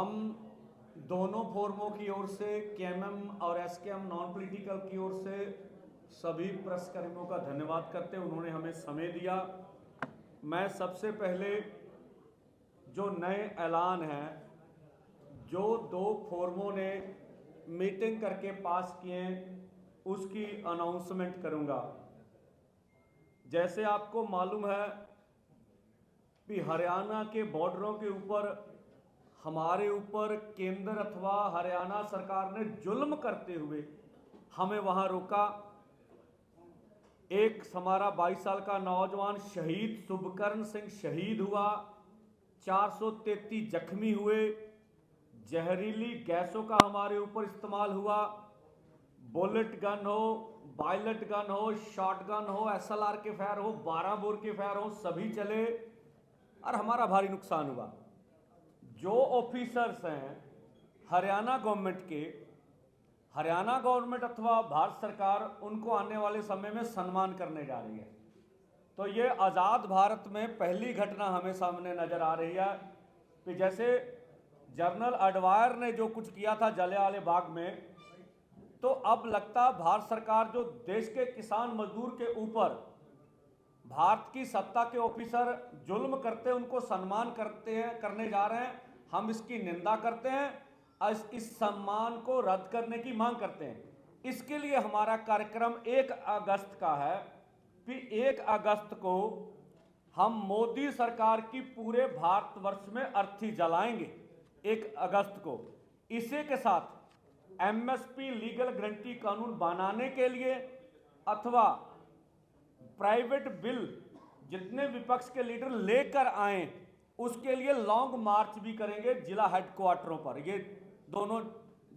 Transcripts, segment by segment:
हम दोनों फोरमों की ओर से केएमएम और एसकेएम नॉन पॉलिटिकल की ओर से सभी प्रेसकर्मियों का धन्यवाद करते हैं, उन्होंने हमें समय दिया। मैं सबसे पहले जो नए ऐलान हैं जो दो फोरमों ने मीटिंग करके पास किए उसकी अनाउंसमेंट करूंगा। जैसे आपको मालूम है कि हरियाणा के बॉर्डरों के ऊपर हमारे ऊपर केंद्र अथवा हरियाणा सरकार ने जुल्म करते हुए हमें वहां रोका। एक हमारा 22 साल का नौजवान शहीद शुभकर्ण सिंह शहीद हुआ, 433 जख्मी हुए, जहरीली गैसों का हमारे ऊपर इस्तेमाल हुआ, बुलेट गन हो, बायलेट गन हो, शॉट गन हो, एसएलआर के फायर हो, 12 बोर के फायर हो, सभी चले और हमारा भारी नुकसान हुआ। जो ऑफिसर्स हैं हरियाणा गवर्नमेंट के, हरियाणा गवर्नमेंट अथवा भारत सरकार उनको आने वाले समय में सम्मान करने जा रही है। तो ये आज़ाद भारत में पहली घटना हमें सामने नजर आ रही है कि जैसे जनरल एडवायर ने जो कुछ किया था जलियांवाला बाग में, तो अब लगता भारत सरकार जो देश के किसान मजदूर के ऊपर भारत की सत्ता के ऑफिसर जुल्म करते उनको सम्मान करते हैं, करने जा रहे हैं। हम इसकी निंदा करते हैं और इस सम्मान को रद्द करने की मांग करते हैं। इसके लिए हमारा कार्यक्रम 1 अगस्त का है कि 1 अगस्त को हम मोदी सरकार की पूरे भारतवर्ष में अर्थी जलाएंगे 1 अगस्त को। इसी के साथ एमएसपी लीगल गारंटी कानून बनाने के लिए अथवा प्राइवेट बिल जितने विपक्ष के लीडर लेकर आए उसके लिए लॉन्ग मार्च भी करेंगे जिला हेडक्वार्टरों पर। ये दोनों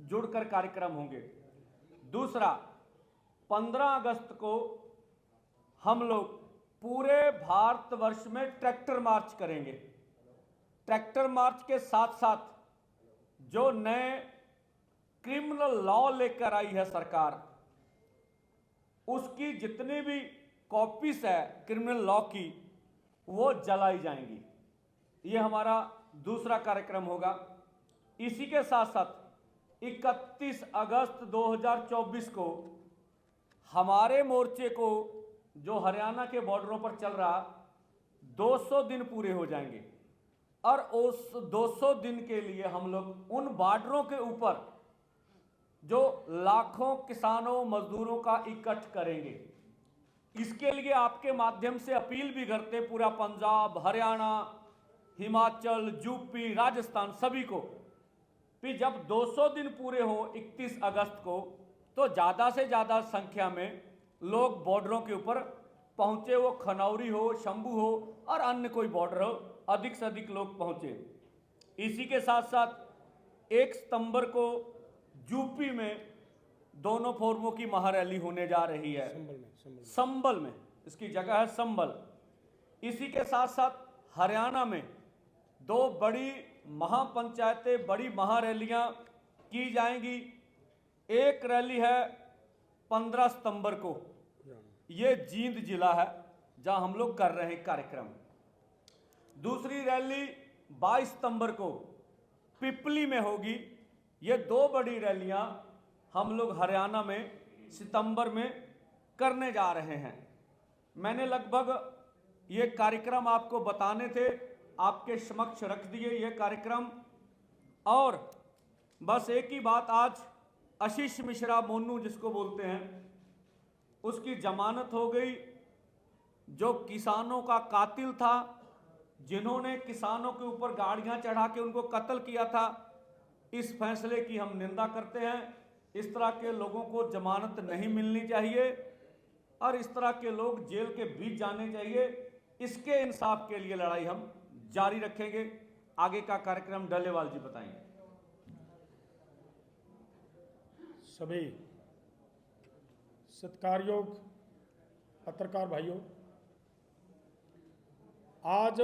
जुड़कर कार्यक्रम होंगे। दूसरा, 15 अगस्त को हम लोग पूरे भारतवर्ष में ट्रैक्टर मार्च करेंगे। ट्रैक्टर मार्च के साथ साथ जो नए क्रिमिनल लॉ लेकर आई है सरकार, उसकी जितनी भी कॉपीज है क्रिमिनल लॉ की वो जलाई जाएंगी। ये हमारा दूसरा कार्यक्रम होगा। इसी के साथ साथ 31 अगस्त 2024 को हमारे मोर्चे को जो हरियाणा के बॉर्डरों पर चल रहा 200 दिन पूरे हो जाएंगे और उस 200 दिन के लिए हम लोग उन बॉर्डरों के ऊपर जो लाखों किसानों मजदूरों का इकट्ठ करेंगे। इसके लिए आपके माध्यम से अपील भी करते पूरा पंजाब, हरियाणा, हिमाचल, यूपी, राजस्थान सभी को कि जब 200 दिन पूरे हो 31 अगस्त को तो ज़्यादा से ज़्यादा संख्या में लोग बॉर्डरों के ऊपर पहुँचे, वो खनौरी हो, शंभू हो और अन्य कोई बॉर्डर हो, अधिक से अधिक लोग पहुँचे। इसी के साथ साथ 1 सितंबर को यूपी में दोनों फोरमों की महारैली होने जा रही है संभल में, इसकी जगह है संभल। इसी के साथ साथ हरियाणा में 2 बड़ी महापंचायतें, बड़ी महारैलियां की जाएंगी। एक रैली है 15 सितंबर को, ये जींद जिला है जहां हम लोग कर रहे हैं कार्यक्रम। दूसरी रैली 22 सितंबर को पिपली में होगी। ये 2 बड़ी रैलियां हम लोग हरियाणा में सितंबर में करने जा रहे हैं। मैंने लगभग ये कार्यक्रम आपको बताने थे, आपके समक्ष रख दिए ये कार्यक्रम। और बस एक ही बात, आज आशीष मिश्रा मोनू जिसको बोलते हैं उसकी जमानत हो गई। जो किसानों का कातिल था, जिन्होंने किसानों के ऊपर गाड़ियां चढ़ा के उनको कत्ल किया था, इस फैसले की हम निंदा करते हैं। इस तरह के लोगों को जमानत नहीं मिलनी चाहिए और इस तरह के लोग जेल के बीच जाने चाहिए। इसके इंसाफ के लिए लड़ाई हम जारी रखेंगे। आगे का कार्यक्रम डलेवाल जी बताएंगे। सभी सत्कारयोग पत्रकार भाइयों, आज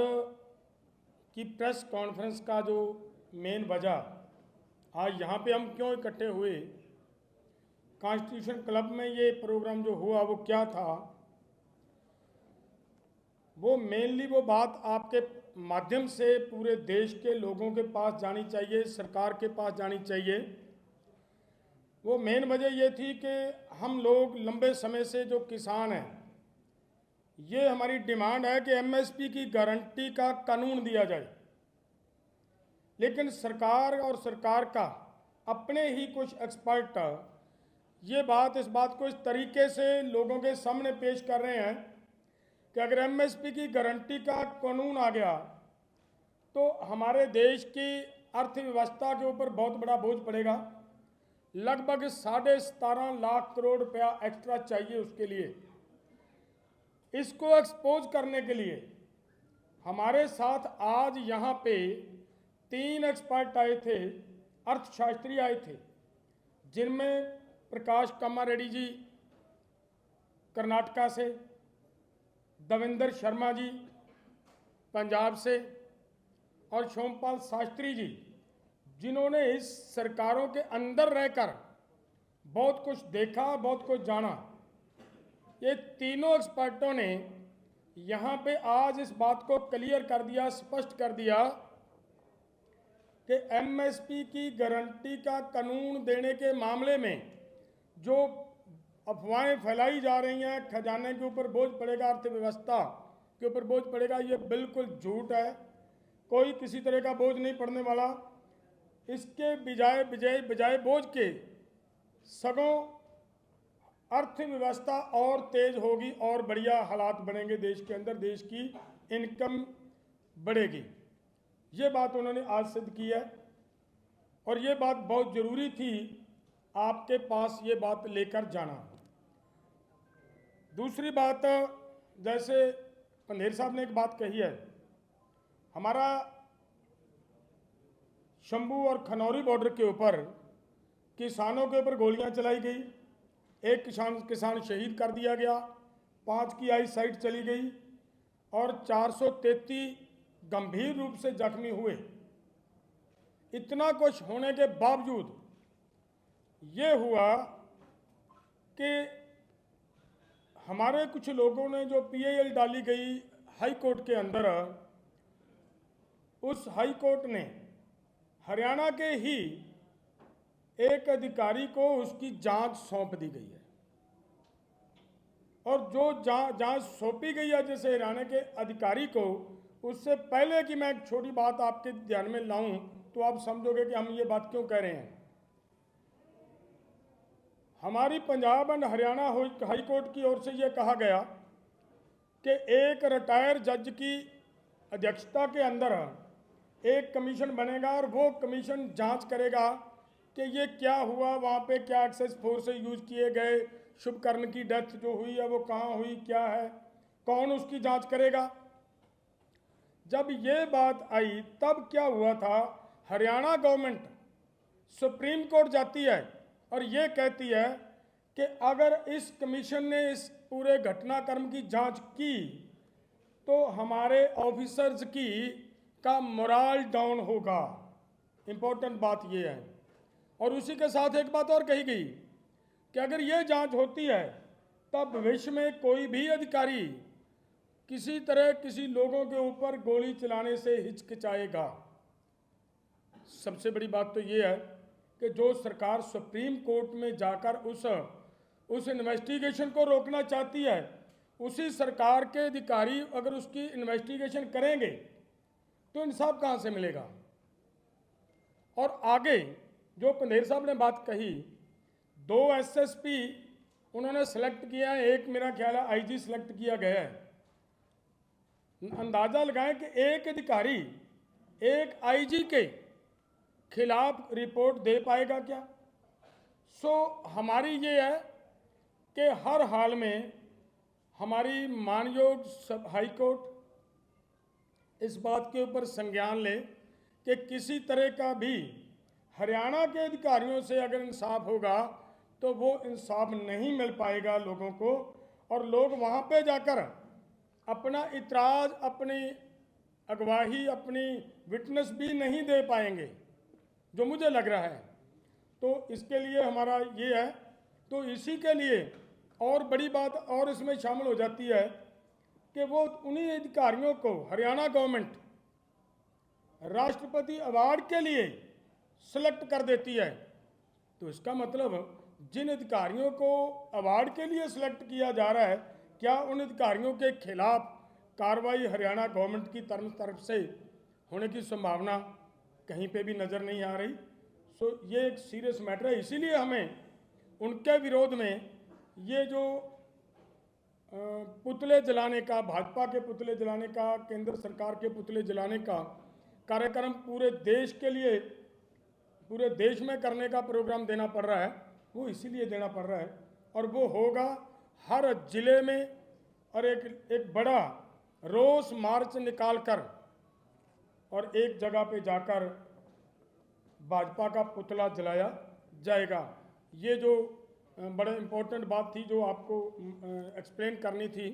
की प्रेस कॉन्फ्रेंस का जो मेन वजह, आज यहाँ पे हम क्यों इकट्ठे हुए, कॉन्स्टिट्यूशन क्लब में ये प्रोग्राम जो हुआ वो क्या था, वो मेनली वो बात आपके माध्यम से पूरे देश के लोगों के पास जानी चाहिए, सरकार के पास जानी चाहिए। वो मेन वजह ये थी कि हम लोग लंबे समय से जो किसान हैं, ये हमारी डिमांड है कि एमएसपी की गारंटी का कानून दिया जाए। लेकिन सरकार और सरकार का अपने ही कुछ एक्सपर्ट इस बात को इस तरीके से लोगों के सामने पेश कर रहे हैं कि अगर एमएसपी की गारंटी का कानून आ गया तो हमारे देश की अर्थव्यवस्था के ऊपर बहुत बड़ा बोझ पड़ेगा। लगभग 17.5 लाख करोड़ रुपया एक्स्ट्रा चाहिए उसके लिए। इसको एक्सपोज करने के लिए हमारे साथ आज यहाँ पे 3 एक्सपर्ट आए थे, अर्थशास्त्री आए थे, जिनमें प्रकाश कामारेड्डी जी कर्नाटका से, देवेंद्र शर्मा जी पंजाब से और सोमपाल शास्त्री जी, जिन्होंने इस सरकारों के अंदर रहकर बहुत कुछ देखा, बहुत कुछ जाना। ये तीनों एक्सपर्टों ने यहाँ पे आज इस बात को क्लियर कर दिया, स्पष्ट कर दिया कि एमएसपी की गारंटी का कानून देने के मामले में जो अफवाहें फैलाई जा रही हैं, खजाने के ऊपर बोझ पड़ेगा, अर्थव्यवस्था के ऊपर बोझ पड़ेगा, ये बिल्कुल झूठ है। कोई किसी तरह का बोझ नहीं पड़ने वाला। इसके बजाय बोझ के सगों अर्थव्यवस्था और तेज होगी और बढ़िया हालात बनेंगे देश के अंदर, देश की इनकम बढ़ेगी। ये बात उन्होंने आज सिद्ध की है और ये बात बहुत ज़रूरी थी आपके पास ये बात लेकर जाना। दूसरी बात, जैसे पंधेर साहब ने एक बात कही है, हमारा शंभू और खनौरी बॉर्डर के ऊपर किसानों के ऊपर गोलियां चलाई गई, एक किसान शहीद कर दिया गया, 5 की आई साइट चली गई और 433 गंभीर रूप से जख्मी हुए। इतना कुछ होने के बावजूद ये हुआ कि हमारे कुछ लोगों ने जो पीआईएल डाली गई हाई कोर्ट के अंदर, उस हाई कोर्ट ने हरियाणा के ही एक अधिकारी को उसकी जांच सौंप दी गई है और जो जांच सौंपी गई है जैसे हरियाणा के अधिकारी को, उससे पहले कि मैं एक छोटी बात आपके ध्यान में लाऊं तो आप समझोगे कि हम ये बात क्यों कह रहे हैं। हमारी Punjab and Haryana high court की ओर से यह कहा गया कि एक रिटायर जज की अध्यक्षता के अंदर एक कमीशन बनेगा और वो कमीशन जांच करेगा कि ये क्या हुआ, वहाँ पे क्या एक्सेस फोर्स यूज किए गए, शुभकर्ण की डेथ जो हुई है वो कहाँ हुई, क्या है, कौन उसकी जांच करेगा। जब ये बात आई तब क्या हुआ था, हरियाणा गवर्नमेंट सुप्रीम कोर्ट जाती है और ये कहती है कि अगर इस कमीशन ने इस पूरे घटनाक्रम की जांच की तो हमारे ऑफिसर्स का मोराल डाउन होगा। इंपॉर्टेंट बात ये है। और उसी के साथ एक बात और कही गई कि अगर ये जांच होती है तब भविष्य में कोई भी अधिकारी किसी तरह किसी लोगों के ऊपर गोली चलाने से हिचकिचाएगा। सबसे बड़ी बात तो ये है कि जो सरकार सुप्रीम कोर्ट में जाकर उस इन्वेस्टिगेशन को रोकना चाहती है, उसी सरकार के अधिकारी अगर उसकी इन्वेस्टिगेशन करेंगे तो इंसाफ कहाँ से मिलेगा। और आगे जो पंधेर साहब ने बात कही, 2 एसएसपी उन्होंने सेलेक्ट किया है, एक मेरा ख्याल है आईजी सेलेक्ट किया गया है। अंदाजा लगाएं कि एक अधिकारी एक आईजी के खिलाफ रिपोर्ट दे पाएगा क्या। हमारी ये है कि हर हाल में हमारी मानयोग हाई कोर्ट इस बात के ऊपर संज्ञान ले कि किसी तरह का भी हरियाणा के अधिकारियों से अगर इंसाफ होगा तो वो इंसाफ नहीं मिल पाएगा लोगों को, और लोग वहाँ पे जाकर अपना इतराज़, अपनी अगवाही, अपनी विटनेस भी नहीं दे पाएंगे, जो मुझे लग रहा है। तो इसके लिए हमारा ये है। तो इसी के लिए और बड़ी बात और इसमें शामिल हो जाती है कि वो उन्हीं अधिकारियों को हरियाणा गवर्नमेंट राष्ट्रपति अवार्ड के लिए सिलेक्ट कर देती है। तो इसका मतलब जिन अधिकारियों को अवार्ड के लिए सिलेक्ट किया जा रहा है, क्या उन अधिकारियों के खिलाफ कार्रवाई हरियाणा गवर्नमेंट की तरफ से होने की संभावना कहीं पे भी नज़र नहीं आ रही। सो ये एक सीरियस मैटर है। इसीलिए हमें उनके विरोध में ये जो पुतले जलाने का, भाजपा के पुतले जलाने का, केंद्र सरकार के पुतले जलाने का कार्यक्रम पूरे देश के लिए, पूरे देश में करने का प्रोग्राम देना पड़ रहा है, वो इसीलिए देना पड़ रहा है। और वो होगा हर जिले में, और एक बड़ा रोष मार्च निकालकर और एक जगह पे जाकर भाजपा का पुतला जलाया जाएगा। ये जो बड़े इम्पोर्टेंट बात थी जो आपको एक्सप्लेन करनी थी।